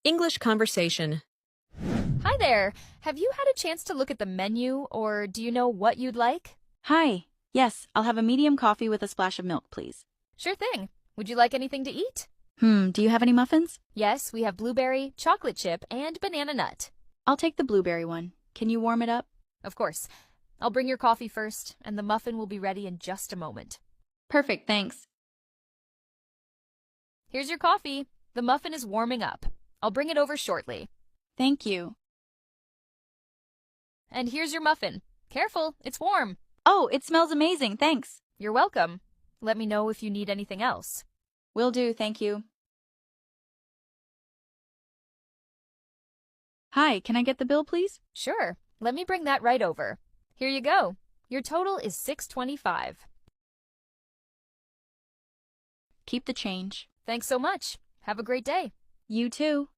English conversation. Hi there. Have you had a chance to look at the menu, or do you know what you'd like? Hi. Yes, I'll have a medium coffee with a splash of milk, please. Sure thing. Would you like anything to eat? Do you have any muffins? Yes, we have blueberry, chocolate chip, and banana nut. I'll take the blueberry one. Can you warm it up? Of course. I'll bring your coffee first, and the muffin will be ready in just a moment. Perfect, thanks. Here's your coffee. The muffin is warming up. I'll bring it over shortly. Thank you. And here's your muffin. Careful, it's warm. Oh, it smells amazing, thanks. You're welcome. Let me know if you need anything else. Will do, thank you. Hi, can I get the bill, please? Sure. Let me bring that right over. Here you go. Your total is $6.25. Keep the change. Thanks so much. Have a great day. You too.